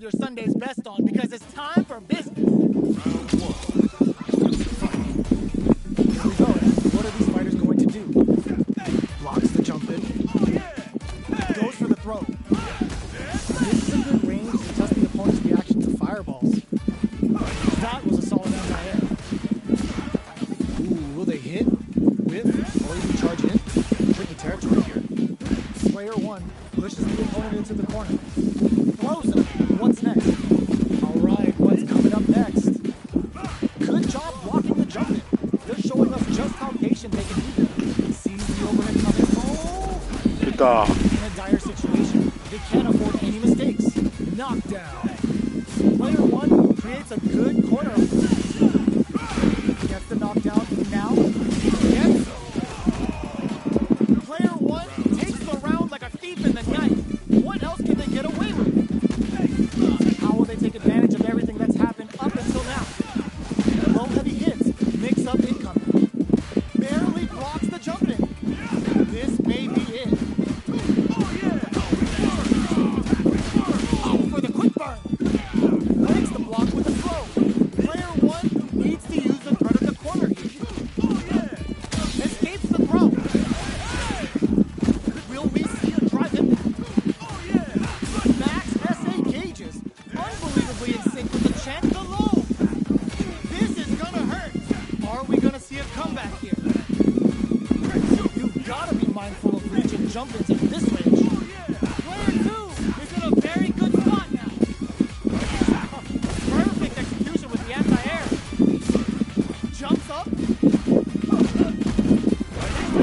your Sunday's best on because it's time for business. Here we go. What are these fighters going to do? Blocks the jump in. Goes for the throw. This is a good range to test the opponent's reaction to fireballs. That was a solid anti-air. Ooh, will they hit, whiff, or even charge in? Tricky territory here. Player one pushes the opponent into the corner. Throws him. What's next? Alright, what's coming up next? Good job blocking the jump in. They're showing us just how patient they can be. Sees the overhead coming. Oh! In a dire situation, they can't afford any mistakes. Knockdown. Player one creates a good corner. Gets the knockdown. Now, gets him. Player one takes the round like a thief in the night. What else can they get away with? How will they take advantage of everything that's happened up until now? Low heavy hits, mix up incoming. Barely blocks the jump in. This may be it. Oh, for the quick burn. Breaks the block with a throw. Player one needs to use the threat of the corner here. Escapes the throw. Will we see a drive in? Max SA gauges. Unbelievably in sync with the chant below. This is gonna hurt. Are we gonna see a comeback here? You've gotta be mindful of reaching jump-ins at this range. Player two is in a very good spot now. Perfect execution with the anti-air. Jumps up.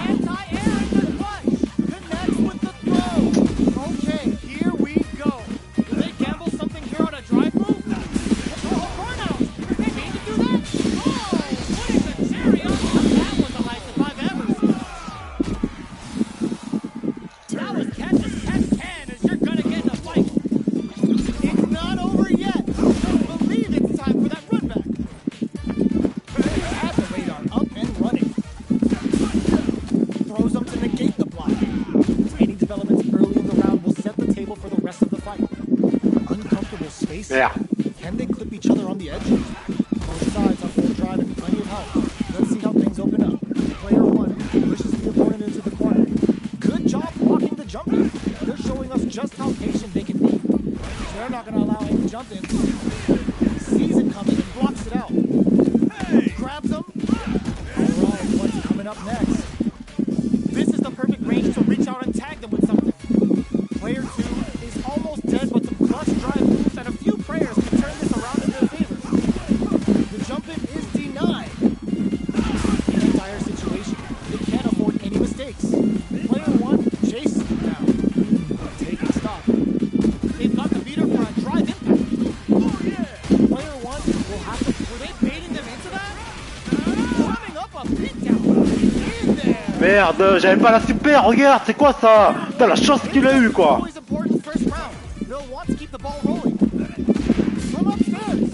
Anti-air in the clutch. Connects with the throw. Okay, here we go. Do they gamble something here on a drive move? Oh, burnout. Did they mean to do that? Oh, putting the cherry on top. That was the highest I've ever seen. That was catch as catch can as you're gonna get in a fight. It's not over yet. Don't believe it's time for that run back. Had the radar up and running. Throws them to negate the block. Any developments early in the round will set the table for the rest of the fight. Uncomfortable space. Yeah. Can they clip each other on the edge? Both sides have full drive and plenty of help. Let's see how things open up. Player one pushes the opponent into the corner. Good job blocking the jump in. They're showing us just how patient they can be. They're not going to allow any jump in. Sees it coming and blocks it out. Grabs them. Alright, what's coming up next? This is the perfect range to reach out and tag them with something. Player two is almost dead, but some clutch drive moves and a few prayers can turn this around in their favor. The jump in is denied. In a dire situation, they can't afford any mistakes. Player one chases them down. Taking stock. They've got the beater for a drive impact. Player one will have to. Were they baiting them into that? Coming up a beatdown. In there. Merde, j'avais pas la super, regarde, c'est quoi ça? Putain, la chance qu'il a eu quoi. Always important first round. They'll want to keep the ball rolling. From upstairs.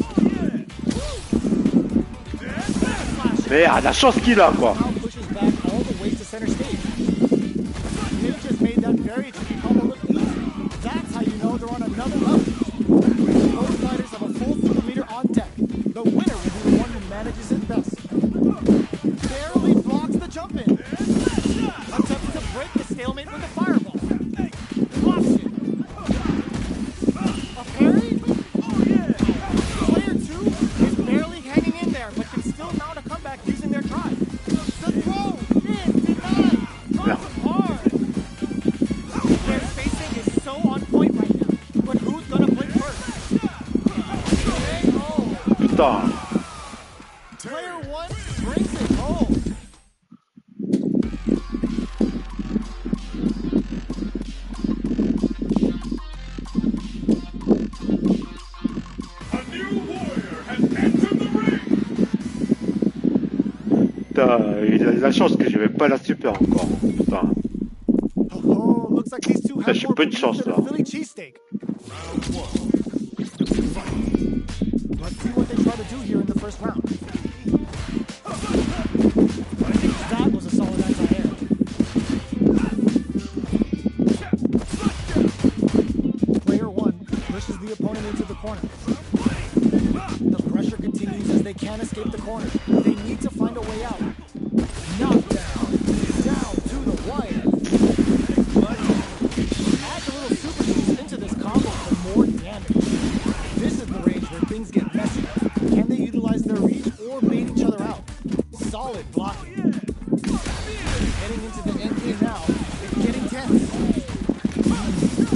Merde, la chance qu'il a quoi. Now pushes back all the way to center stage. They just made that very tricky combo look easy. That's how you know they're on another level. Both fighters have a full super meter on deck. The winner will be the one who manages it best. Barely blocks the jump in. Attempts to break the stalemate with a fireball. Blocks it. A parry? Player two is barely hanging in there, but can still mount a comeback using their drive. The throw is denied. Drops him hard. Their spacing is so on point right now. But who's gonna blink first? Putain. Player one brings it home. A new warrior has entered the ring. Putain, il a la chance que j'avais pas la super encore. Putain. Oh, looks like these two have J'ai more peu de belief chance, than là. a Philly cheesesteak. Let's see what they try to do here in the first round. That was a solid anti-air. Player one pushes the opponent into the corner. can't escape the corner. They need to find a way out. Knockdown. Down to the wire. Add a little super boost into this combo for more damage. This is the range where things get messy. Can they utilize their reach or bait each other out? Solid blocking. Heading into the end game now. It's getting tense.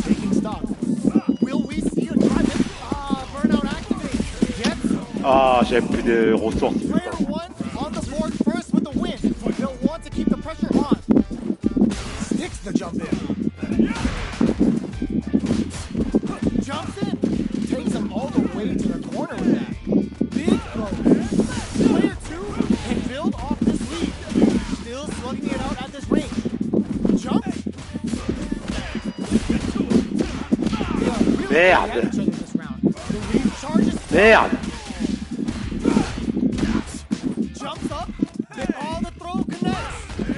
Taking stock. Will we see a drive-in? Burnout activate. Yes. Ah, j'avais plus de ressources. Player one on the board first with the win. They'll want to keep the pressure on. Sticks the jump in. Jumps in. Takes them all the way to the corner with that. Big throw. Player two can build off this lead. Still slugging it out at this range. Jump. Merde. Merde. Merde. Jumps up, then all the throw connects.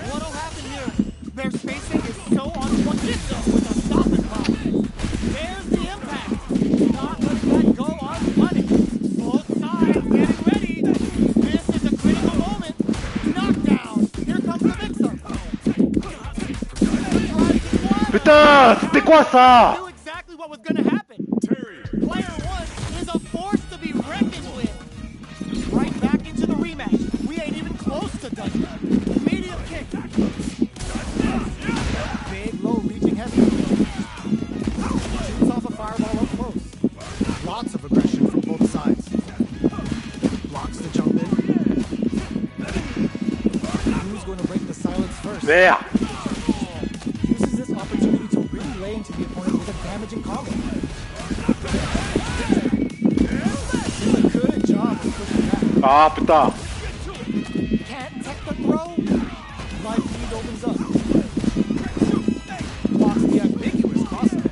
What'll happen here? Their spacing is so on point with a stopping pop. There's the impact. Not letting that go unpunished. Both sides getting ready. This is a critical moment. Knockdown. Here comes the mix-up. Putain, c'était quoi ça? Knew exactly what was gonna happen. Player one is a force to be reckoned with. Right back into the rematch. We ain't even close to done. Medium kick. Big, low, reaching heavy. Shoots off a fireball up close. Lots of aggression from both sides. Blocks the jump in. Who's going to break the silence first? Merde. Uses this opportunity to really lay into the opponent with a damaging combo. Did a good job of pushing back. Ah, putain. Can't tech the throw. Life lead opens up. Blocks the ambiguous crossover.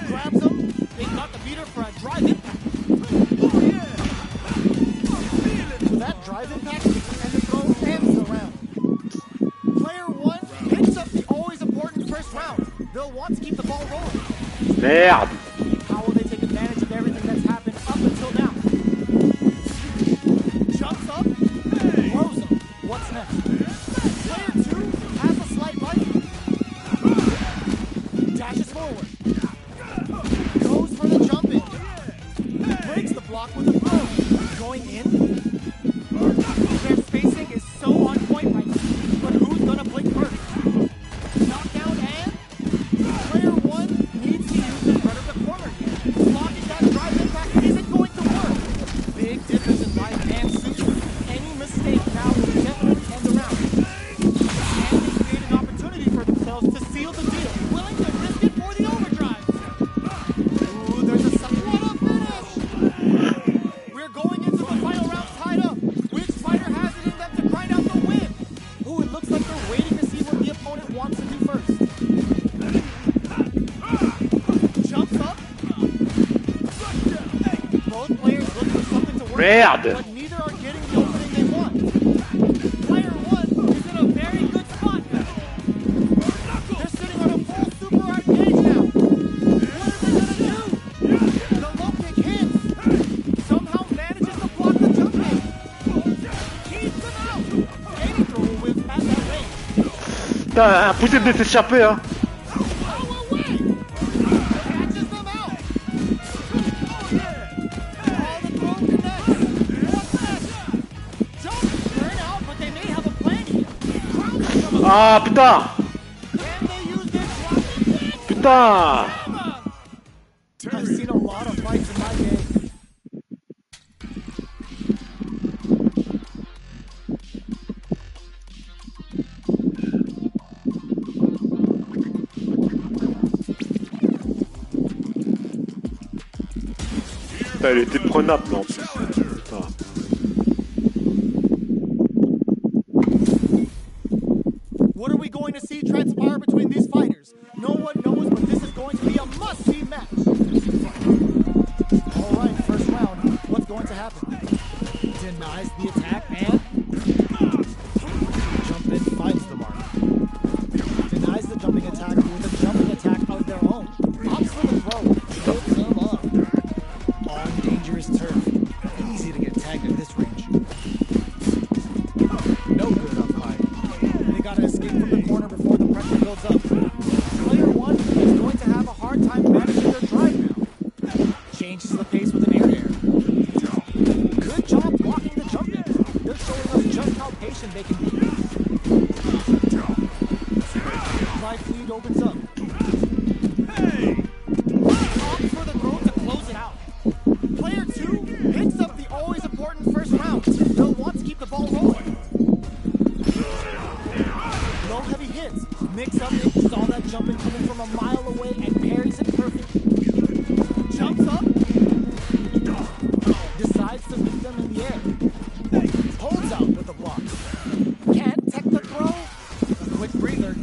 Grabs him. They got the beater for a drive impact. With that drive impact, and the throw ends the round. Player one picks up the always important first round. They'll want to keep the ball rolling. Merde. How will they take advantage of everything that's happened up until now? Jumps up, throws him. What's next? Player two has a slight light. Dashes forward. Goes for the jump in. Breaks the block with a throw. Going in. Their spacing is so on point right now. But who's gonna blink first? Knockdown and player one needs to use the front of the corner here. Blocking that drive impact isn't going to work. Big difference in life and suit. Any mistake now will definitely end the round. And they create an opportunity for themselves to seal the deal. Willing to risk it for the overdrive. Ooh, there's a what a finish! We're going into the final round tied up. Which fighter has it in them to grind out the win? Ooh, it looks like they're waiting to see what the opponent wants to do first. Jumps up. Both players look for something to work Merde. with, but neither are getting the opening they want. Player one is in a very good spot now. They're sitting on a full super arcade now. What are they gonna do? The low kick hits. Somehow manages to block the jump in. Keeps them out. Any throw will whip at that range. Putain, impossible de s'échapper, hein. Oh, away! Catches them out. All the throw connects. What's next? Jump burn out, but they may have a plan here. Crowds from a Ah, putain. Can they use their drop? Putain. I've seen a lot of fights in my day. Putain, elle était prenable en plus. Putain. What are we going to see transpire between these fighters? No one knows, but this is going to be a must-see match. All right, first round. What's going to happen? Denies the attack and jump in finds the mark. Denies the jumping attack with a jumping attack of their own. Opts for the throw. Builds them up. On dangerous turf. Easy to get tagged at this range. builds up. Player 1 is going to have a hard time managing their drive now. Changes the pace with an air. Good job blocking the jump in. They're showing us just how patient they can be. Drive lead opens up. Opts for the throw to close it out. Player 2 picks up the always important first round. They'll want to keep the ball rolling. Low heavy hits. Mix up it. Saw that jumping coming from a mile away and parries it perfectly. Jumps up. Decides to meet them in the air. Holds out with the block. Can't tech the throw. A quick breather.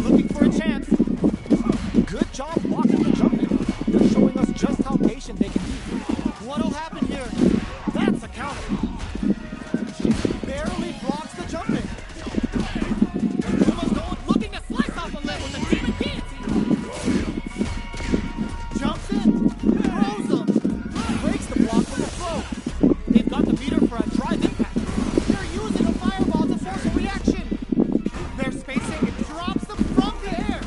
Looking for a chance. Good job blocking the jump in. They're showing us just how patient they can be. What'll happen here? That's a counter. Barely blocks the jump in. Kuma's going looking to slice off a leg with a demon guillotine. Jumps in. Throws them. Breaks the block with a throw. They've got the meter for a drive impact. They're using a fireball to force a reaction. They're spacing and drops them from the air.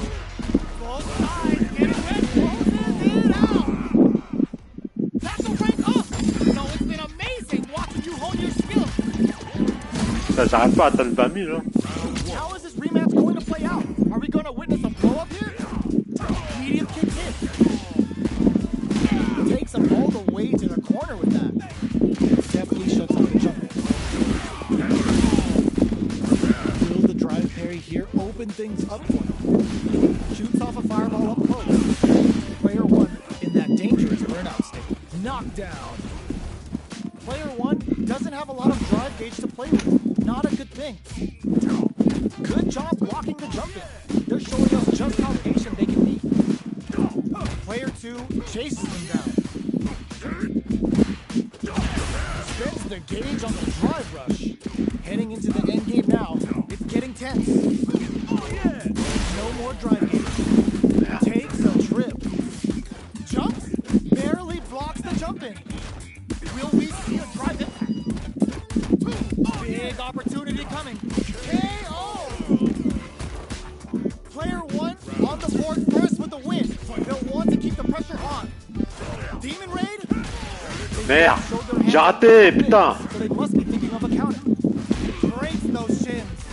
Both sides getting red, closes it out. That's a rank up. So it's been amazing watching you hone your skills. J'arrive pas à atteindre 20 000 là. How is this rematch going to play out? Are we going to witness a blow up here? Medium kick hit. Takes them all the way to the corner with that. Definitely shuts off the jump. Will the drive parry here open things up for him? Shoots off a fireball up close. Player 1 in that dangerous burnout state. Knockdown. Player 1 doesn't have a lot of drive gauge to play with. Not a good thing. Good job blocking the jump in. They're showing us just how patient they can be. Player 2 chases them down. Spends the gauge on the drive rush. Heading into the end game now. It's getting tense. No more drive gauge. Takes a trip. Jumps. Barely blocks the jump in. Will we see a drive impact? Big opportunity coming. KO! Player 1 on the board first with the win. They'll want to keep the pressure on. Demon Raid? Merde, j'ai raté, putain. So they must be thinking of a counter. Breaks those shins.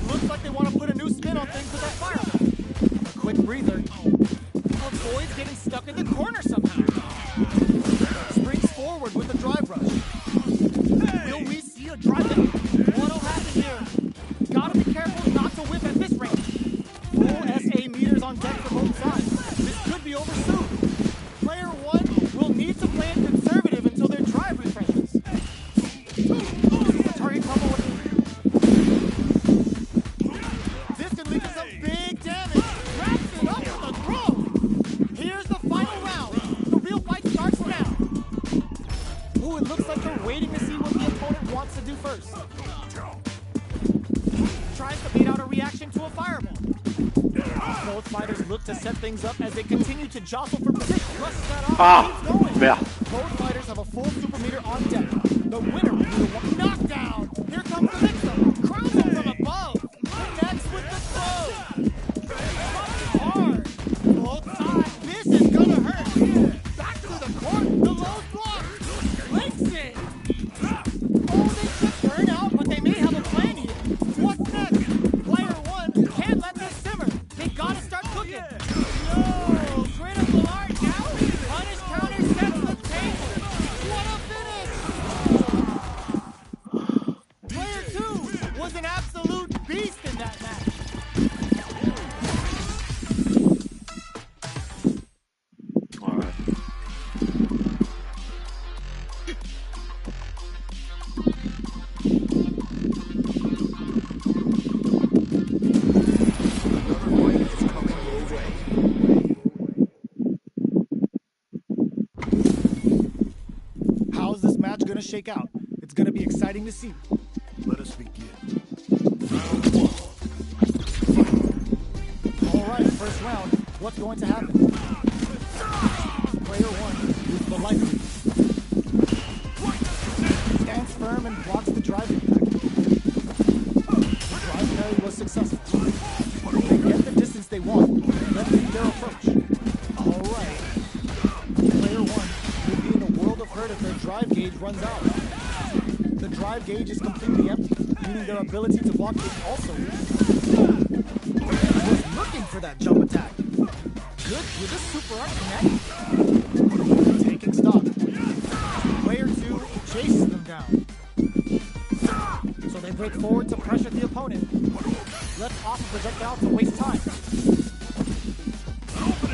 Looks like they want to put a new spin on things with that fireball. A quick breather. Avoids getting stuck in the corner somehow. Springs forward with a drive rush. Will we see a drive in? What'll happen here? Gotta be careful not to whip at this range. Full SA meters on deck for both sides. This could be over soon. Player 1 will need to play it conservative until their drive refreshes. Target combo with... This could lead to some big damage. Wraps it up with a throw. Here's the final round. The real fight starts now. Ooh, it looks like they're waiting to see what the opponent wants to do first. Tries to beat out a reaction to a fireball. Both fighters look to set things up as they continue to jostle for position. Rushes that off, keeps going. Merde. Both fighters have a full super meter on deck. The winner will be the one. Knockdown! Here comes the mix-up. Crowns him from above. Connects with the throw. Hard. Both sides. This is gonna hurt. Back to the court. The low block. Links it. Oh, they should burn out, but they may have a plan here. What's next? Player 1 can't let this simmer. They gotta start cooking. No! Critical art now. Punish counter sets the table. What a finish! Player 2 was an absolute beast in that match. How's this match gonna shake out? It's gonna be exciting to see. Let us begin. All right, first round. What's going to happen? Player 1 with the light lead. Stands firm and blocks the drive impact. The drive parry was successful. They get the distance they want. Let's see their approach. Alright. Player 1 will be in a world of hurt if their drive gauge runs out. The drive gauge is completely empty, meaning their ability to block is also weak. Was looking for that jump attack. Good with a super art connect. Taking stock. Player 2 chases them down. So they break forward to pressure the opponent. Lets off a projectile to waste time.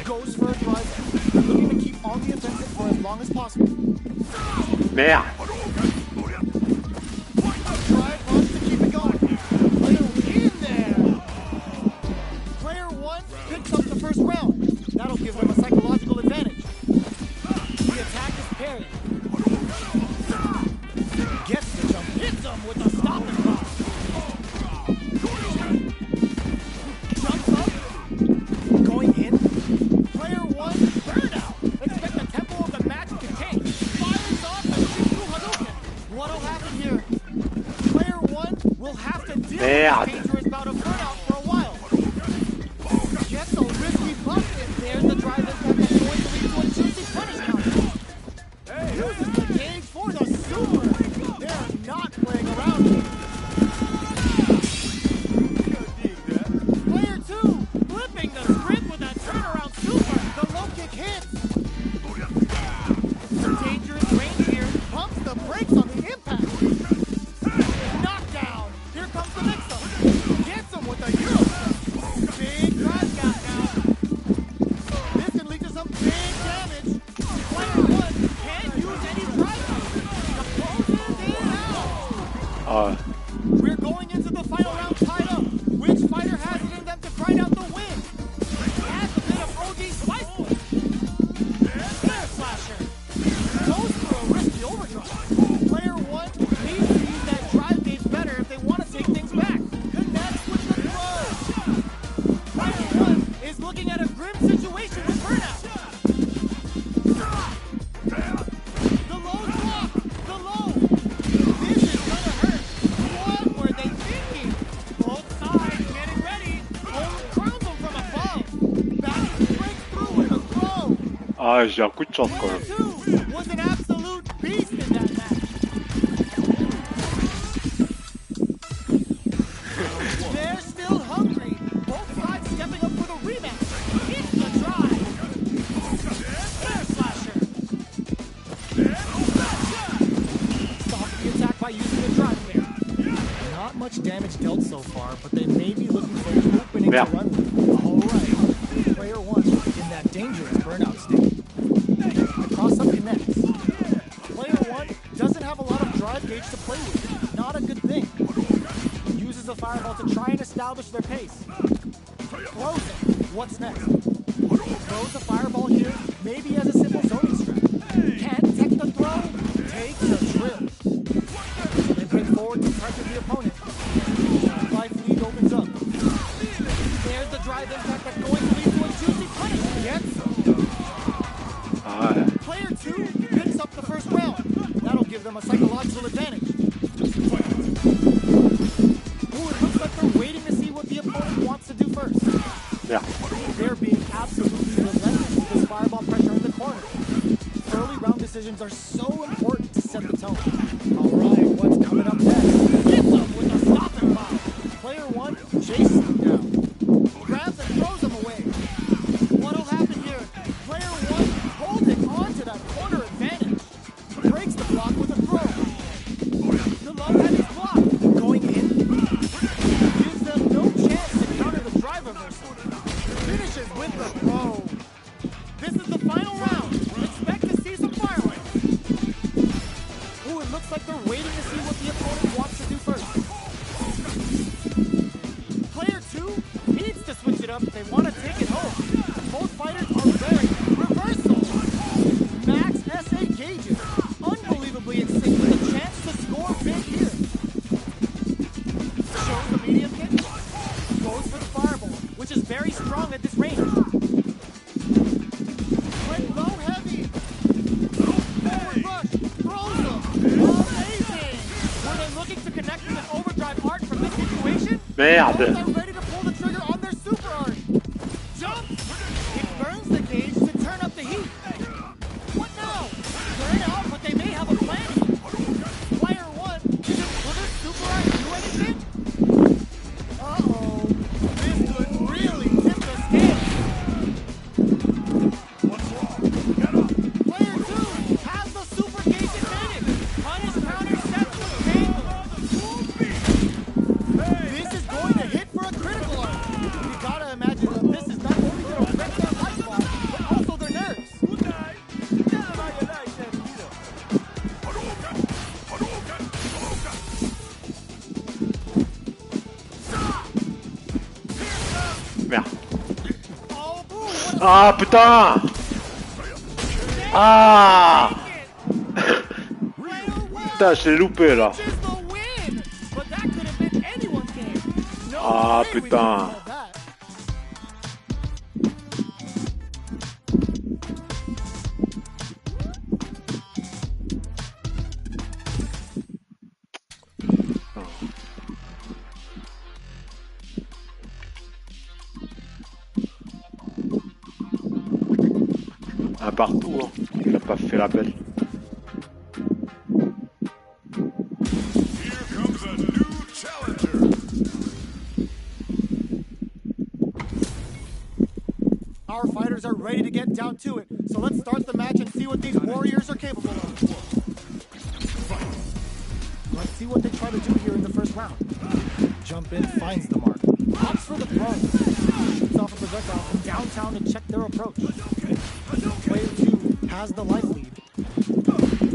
Goes for a drive, looking to keep on the offensive for as long as possible. Merde. Drive wants to keep it going. Player in there. Player 1 picks up the first round. That'll give them a psychological advantage. The attack is parried. Gets the jump, hits them with a stopping block. Jumps up, going in. Player 1, burnout. Expect the tempo of the match to change. Fires off a Shifu Hadouken. What'll happen here? Player 1 will have to deal with this dangerous bout of burnout for a while. Gets a risky bump in. There's the drive impact that's going to lead to a juicy punish counter. Uses the gauge for the super. They're not playing around here. Player 2 flipping the script with a turnaround super. The low kick hits. Dangerous range here. Pumps the brakes on the impact. Knockdown. Here comes the mix-up. Gets him with a Euro. Big drive gap now. This can lead to some big damage. Player 1 can't use any drive moves. Closes it out. We're going into the final round tied up. Which fighter has it in them to grind out the win? Adds a bit of OD spice to it. Flare Slasher. Goes for a risky overdrive. Player 1 needs to use that drive gauge better if they want to take things back. Connects with the throw. Player 1 is looking at a grim situation with burnout. The low block. The low. This is gonna hurt. What were they thinking? Both sides getting ready. Home crowns them from above. Back breaks through with a throw. 아, 야, 꿀쳤걸. Player 2 was an absolute beast in that match. They're still hungry. Both sides stepping up for the rematch. Hits the drive. Flare Slasher. Stops the attack by using the drive there. Not much damage dealt so far, but they may be looking for an opening to run with. Alright. Player 1 in that dangerous burnout state. The cross-up connects. Player 1 doesn't have a lot of drive gauge to play with. Not a good thing. Uses a fireball to try and establish their pace. Throws it. What's next? Throws a fireball here, maybe as a simple zoning strat. Can't tech the throw. Takes the drill. So they break forward to pressure the opponent. Life lead opens up. There's the drive impact that's going to lead to a juicy punish. Gets him. Player 2 picks up the first round. That'll give them a psychological advantage. Ooh, it looks like they're waiting to see what the opponent wants to do first. Yeah. They're being absolutely relentless with this fireball pressure in the corner. Early round decisions are so important to set the tone. Alright, what's coming up next? Hits them with a stopping block. Player 1 chases them down. Grabs and throws them away. What'll happen here? Player 1 holding on to that corner advantage. Breaks the block with a throw. The low head is blocked. Going in. Gives them no chance to counter the drive reversal. Finishes with the throw. This is the final round. Expect to see some fireworks. Ooh, it looks like they're waiting to see what the opponent wants to do first. Player 2 needs to switch it up if they want to take it home. Both fighters are very reversal. Max SA gauges. Unbelievably in sync with a chance to score big here. Shows the medium hit. Goes for the fireball, which is very strong at this range. Went low heavy. Forward rush. Throws them. Amazing. Were they looking to connect with an overdrive art from this situation? Merde. Both are ready to pull the trigger on their super art. Jump! It burns the gauge to turn up the heat. What now? They're in out, but they may have a plan. Player 1, will their super art do anything? Uh-oh. This could really tip the scale. What's wrong? Get up! Player 2 has the super gauge advantage. Punish counter sets the table. This is going to hit for a critical art. You gotta imagine that this is not only going to wreck their life ball, but also their nerves. Merde. Oh, ooh, what a Ah putain. Ah. player 1 Putain, je l'ai loupé là. is the win. But that could have been anyone's game. No Ah, way we putain. could've called that. Un partout, hein. Il a pas fait la belle. Here comes a new challenger. Our fighters are ready to get down to it, so let's start the match and see what these warriors are capable of. Let's see what they try to do here in the first round. Jump in, finds the mark. Opts for the throw. Shoots off a projectile from downtown to check their approach. Player 2 has the life lead.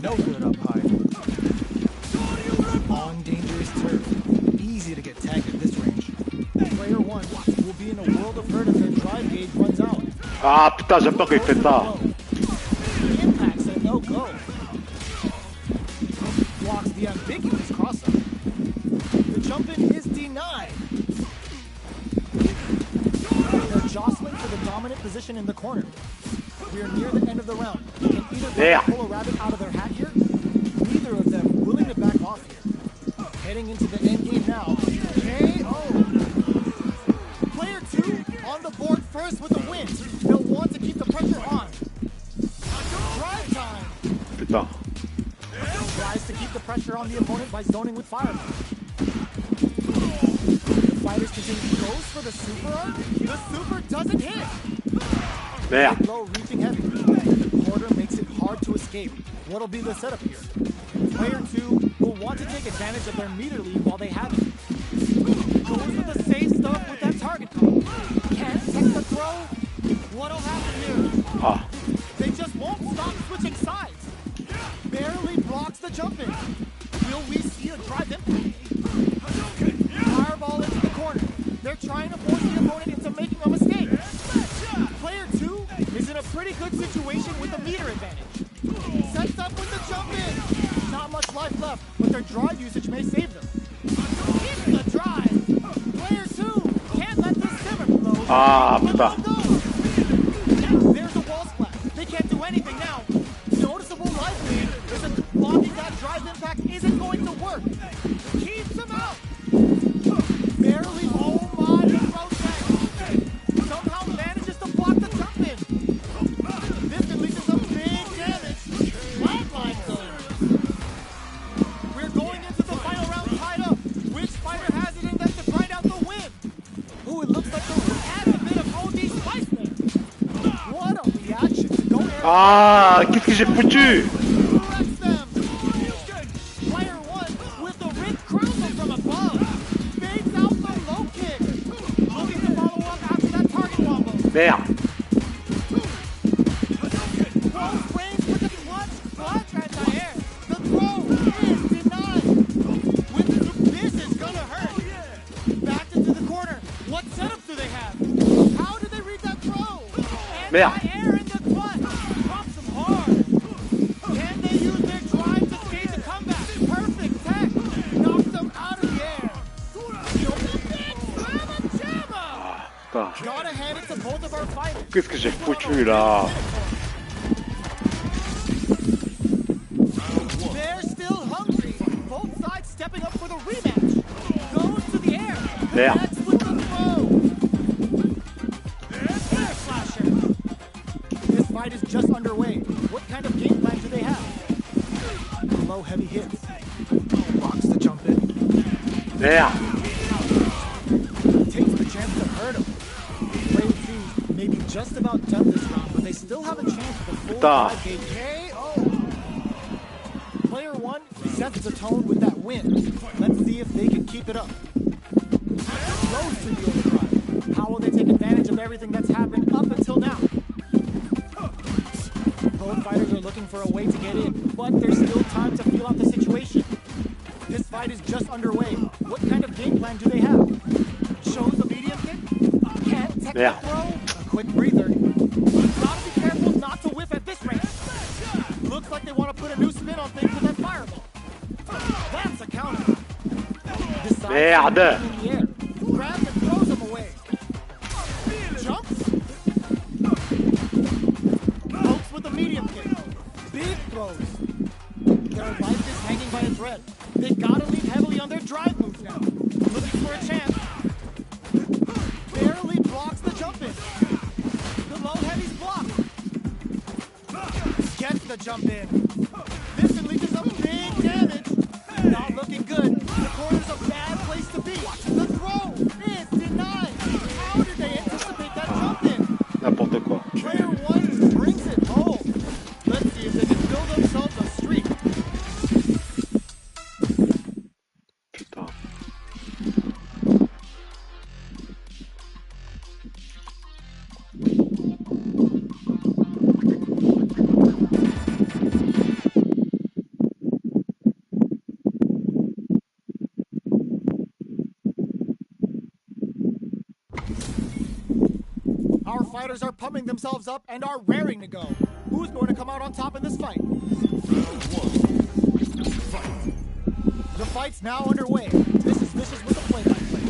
No good up high. On dangerous turf. Easy to get tagged at this range. Player 1 will be in a world of hurt if their drive gauge runs out. Ah putain, j'aime pas quand il fait ça. Impact's a no-go. Blocks the ambiguous crossover. The jump-in is denied. They're jostling for the dominant position in the corner. We are near the end of the round. Can either player pull a rabbit out of their hat here? Neither of them willing to back off here. Heading into the end game now. KO. Player 2 on the board first with a win. They'll want to keep the pressure on. Drive time. Putain. Tries to keep the pressure on the opponent by zoning with fire. The fighters continue, goes for the super art. The super doesn't hit. Merde. Low reaching heavy. The quarter makes it hard to escape. What'll be the setup here? Player 2 will want to take advantage of their meter lead while they have it. Goes for the safe stuff with that target call. Can't take the throw. What'll happen here? Ah. They just won't stop switching sides. Barely blocks the jump in. Will we see a drive impact? Fireball into the corner. They're trying to force the opponent into making a mistake. Player 2 is in a pretty good situation with the meter advantage. Sets up with the jump in. Not much life left, but their drive usage may save them. Keep the drive. Player 2 can't let this simmer flow. Ah putain. There's a wall splat. They can't do anything now. Noticeable life lead is that blocking that drive impact isn't going to work. Keeps him out. Barely, oh my, the throw tag. Somehow manages to block the jump in. This releases some big damage. Flatline though. We're going into the final round tied up. Which fighter has it in them to find out the win? Ooh, it looks like the root has a bit of OD spice there. What a reaction to go air. Ah, qu'est-ce que j'ai foutu? Corrects them. Player 1 with the Rick Cruiser from above. Fades out the low kick. Looking to follow up after that target wombo. Merde. Close range with the clutch anti-air. The throw is denied. With this is gonna hurt. Backed into the corner. What setup do they have? How do they read that throw? Merde. Anti-air in the clutch. Drops them hard. Can they use their drive to stage a comeback? Perfect tech. Knocks them out of the air. Putain. Gotta hand it to both of our fighters. Qu'est-ce que j'ai foutu là? They're still hungry. Both sides stepping up for the rematch. Goes to the air. Merde. Connects with the throw. Air slasher. This fight is just underway. What kind of game plan do they have? Low heavy hits. Blocks the jump in. Merde. Takes the chance to hurt him. Player 2 may be just about done this round, but they still have a chance for the full Putain. 5-game KO. Player 1 sets the tone with that win. Let's see if they can keep it up. Close to the overdrive. How will they take advantage of everything that's happened up until now? Both fighters are looking for a way to get in, but there's still time to feel out the situation. This fight is just underway. What kind of game plan do they have? Shows the medium kick? Can't tech the throw? A quick breather. Gotta be careful not to whiff at this range. Looks like they want to put a new spin on things with that fireball. That's a counter. Merde. In the air. Grabs and throws him away. Jumps. Pokes with a medium kick. Big throws. Their life is hanging by a thread. They've got to lean heavily on their drive moves now. Looking for a chance. Barely blocks the jump in. The low heavy's blocked. Gets the jump in. This unleashes some big damage. Not looking good. The corner's a bad place to be. The throw is denied. How did they anticipate that jump in? N'importe quoi. Player 1 brings it home. Let's see if they can build themselves a streak. Putain. Our fighters are pumping themselves up and are raring to go. Who's going to come out on top in this fight? The fight's now underway. This is vicious with the play-by-play.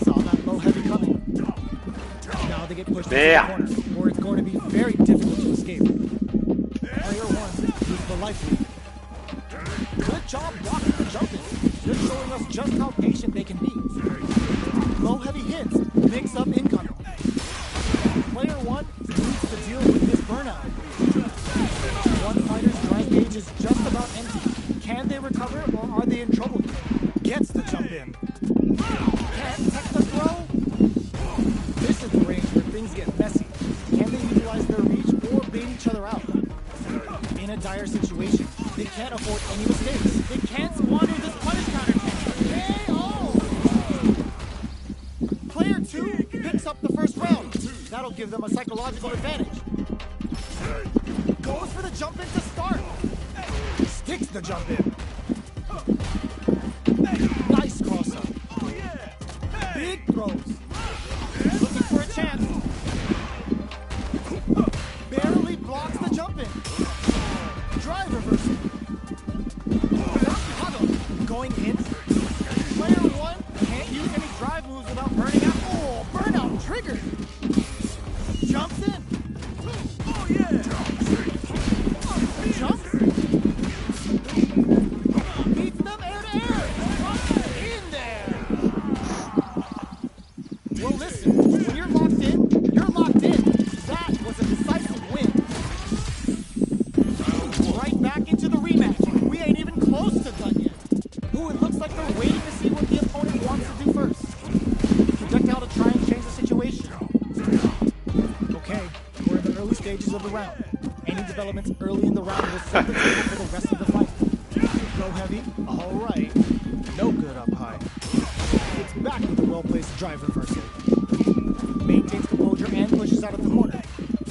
Saw that low heavy coming. Now they get pushed into the corner, where it's going to be very difficult to escape. Player 1 uses the life lead. Good job blocking the jump in. They're showing us just how patient they can be. Low heavy hits, mix up incoming. Player 1 needs to deal with this burnout. One fighter's drive gauge is just about empty. Can they recover or are they in trouble? Gets the jump in. Can't tech the throw? This is the range where things get messy. Can they utilize their reach or bait each other out? In a dire situation, they can't afford any mistakes. They can't squander this punish counter chance. Player 2 picks up the first round. That'll give them a psychological advantage. Goes for the jump in to start. Sticks the jump in. Nice cross up. Big throws. Looking for a chance. Barely blocks the jump in. Drive reversal. Going in. Player 1 can't use any drive moves without burning out. Oh, burnout triggered. Jumps in. Oh, yeah. Jumps. Beats them air to air. In there. Well, listen. When you're locked in, you're locked in. That was a decisive win. Right back into the rematch. We ain't even close to done yet. Ooh, it looks like they're waiting to see what the opponent wants to do first. Projectile to try and change the situation. Okay, we're in the early stages of the round. Any developments early in the round will set the table for the rest of the fight. Go heavy, all right. No good up high. It's back with a well-placed drive reversal. Maintains composure and pushes out of the corner.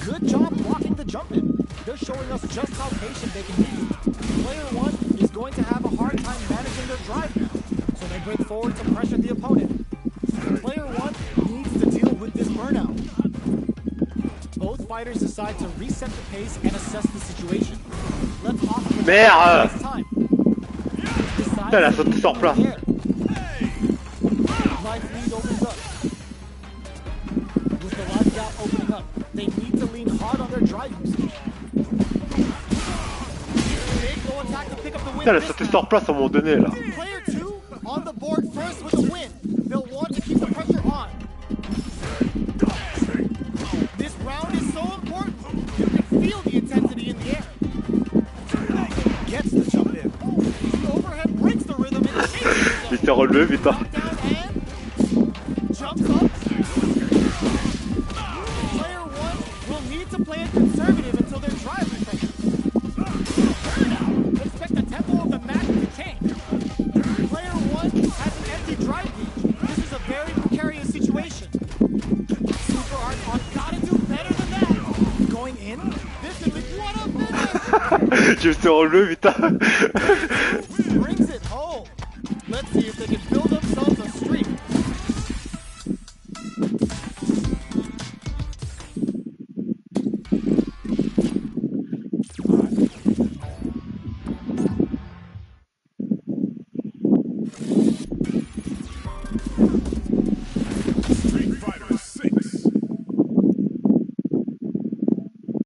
Good job blocking the jump in. They're showing us just how patient they can be. Player 1 is going to have a hard time managing their drive now, so they break forward to pressure the opponent. Player 1 needs to deal with this burnout. Both fighters decide to reset the pace and assess the situation. Let's offer the Merde. time. Putain, elle a sauté sur place. Life lead opens up. With the life gap opening up, they need to lean hard on their drive usage. Big low attack to pick up the win. Putain, elle a sauté sur place à un moment donné là. Player 2 first with the win. They'll want to keep the pressure on. This round is so important. You can feel the intensity in the air. Gets the jump in. The overhead breaks the rhythm and changes the Il s'est relevé, putain. knockdown and jumps up. Player one will need to play it conservative until their drive recovers. Expect the tempo of the match to change. Player one has an empty drive gauge. This is a very precarious situation. Super Art on gotta do better than that. Going in, this is what a minute! Je me suis relevé, putain.